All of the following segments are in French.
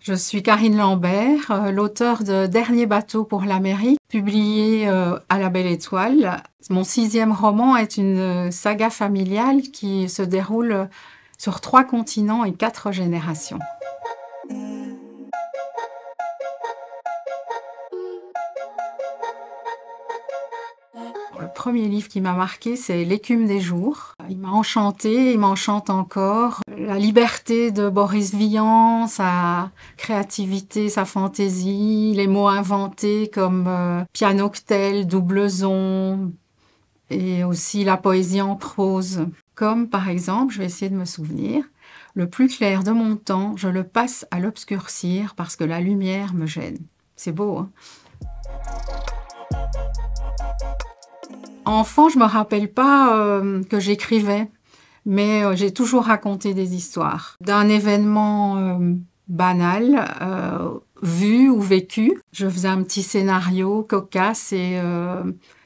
Je suis Karine Lambert, l'auteure de Dernier bateau pour l'Amérique, publié à la Belle Étoile. Mon 6e roman est une saga familiale qui se déroule sur 3 continents et 4 générations. Le premier livre qui m'a marqué, c'est L'écume des jours. Il m'a enchantée, il m'enchante encore. La liberté de Boris Vian, sa créativité, sa fantaisie, les mots inventés comme pianoctel, doubleson, et aussi la poésie en prose. Comme par exemple, je vais essayer de me souvenir, le plus clair de mon temps, je le passe à l'obscurcir parce que la lumière me gêne. C'est beau, hein? Enfant, je me rappelle pas que j'écrivais, mais j'ai toujours raconté des histoires. D'un événement banal, vu ou vécu, je faisais un petit scénario cocasse et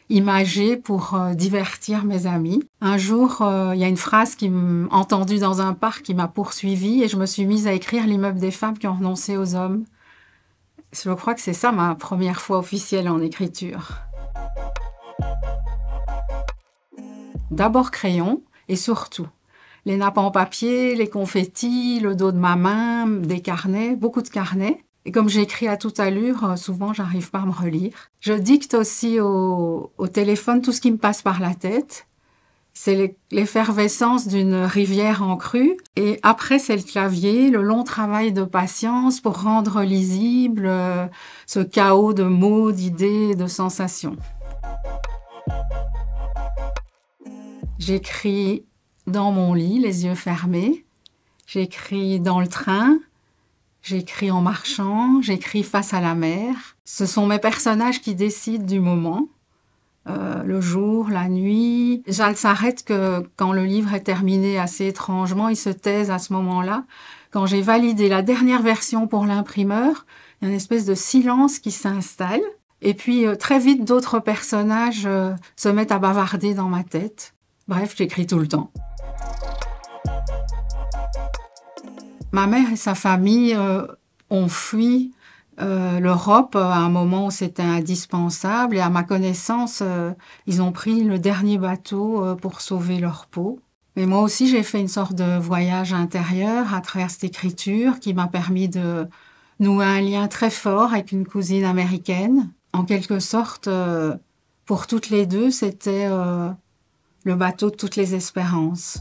imagé pour divertir mes amis. Un jour, il y a une phrase entendue dans un parc qui m'a poursuivie et je me suis mise à écrire l'immeuble des femmes qui ont renoncé aux hommes. Je crois que c'est ça ma première fois officielle en écriture. D'abord crayon et surtout les nappes en papier, les confettis, le dos de ma main, des carnets, beaucoup de carnets. Et comme j'écris à toute allure, souvent j'arrive pas à me relire. Je dicte aussi au téléphone tout ce qui me passe par la tête. C'est l'effervescence d'une rivière en crue. Et après, c'est le clavier, le long travail de patience pour rendre lisible ce chaos de mots, d'idées, de sensations. J'écris dans mon lit, les yeux fermés. J'écris dans le train. J'écris en marchant. J'écris face à la mer. Ce sont mes personnages qui décident du moment. Le jour, la nuit. Ça ne s'arrête que quand le livre est terminé assez étrangement. Il se taise à ce moment-là. Quand j'ai validé la dernière version pour l'imprimeur, il y a une espèce de silence qui s'installe. Et puis très vite, d'autres personnages se mettent à bavarder dans ma tête. Bref, j'écris tout le temps. Ma mère et sa famille ont fui l'Europe à un moment où c'était indispensable. Et à ma connaissance, ils ont pris le dernier bateau pour sauver leur peau. Mais moi aussi, j'ai fait une sorte de voyage intérieur à travers cette écriture qui m'a permis de nouer un lien très fort avec une cousine américaine. En quelque sorte, pour toutes les deux, c'était le bateau de toutes les espérances.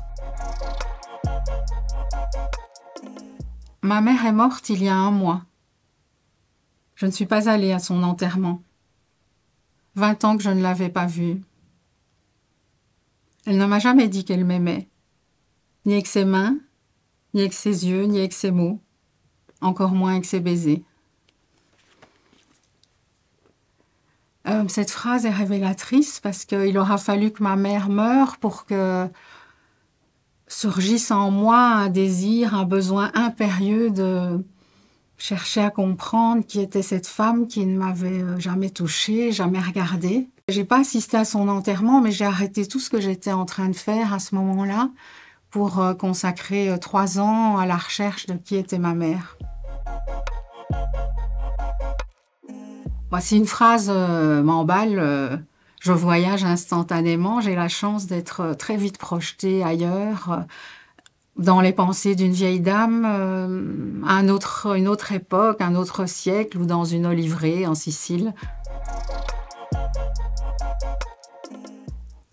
Ma mère est morte il y a 1 mois. Je ne suis pas allée à son enterrement. 20 ans que je ne l'avais pas vue. Elle ne m'a jamais dit qu'elle m'aimait. Ni avec ses mains, ni avec ses yeux, ni avec ses mots. Encore moins avec ses baisers. Cette phrase est révélatrice parce qu'il aura fallu que ma mère meure pour que surgisse en moi un désir, un besoin impérieux de chercher à comprendre qui était cette femme qui ne m'avait jamais touchée, jamais regardée. J'ai pas assisté à son enterrement, mais j'ai arrêté tout ce que j'étais en train de faire à ce moment-là pour consacrer 3 ans à la recherche de qui était ma mère. Si une phrase m'emballe, je voyage instantanément. J'ai la chance d'être très vite projetée ailleurs, dans les pensées d'une vieille dame, à une autre époque, un autre siècle, ou dans une oliverie en Sicile.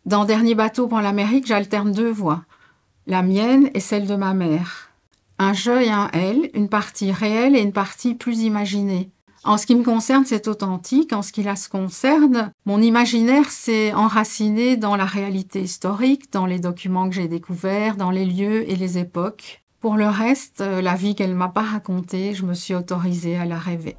Dans Dernier bateau pour l'Amérique, j'alterne 2 voix. La mienne et celle de ma mère. Un je et un elle, une partie réelle et une partie plus imaginée. En ce qui me concerne, c'est authentique. En ce qui la concerne, mon imaginaire s'est enraciné dans la réalité historique, dans les documents que j'ai découverts, dans les lieux et les époques. Pour le reste, la vie qu'elle m'a pas racontée, je me suis autorisée à la rêver.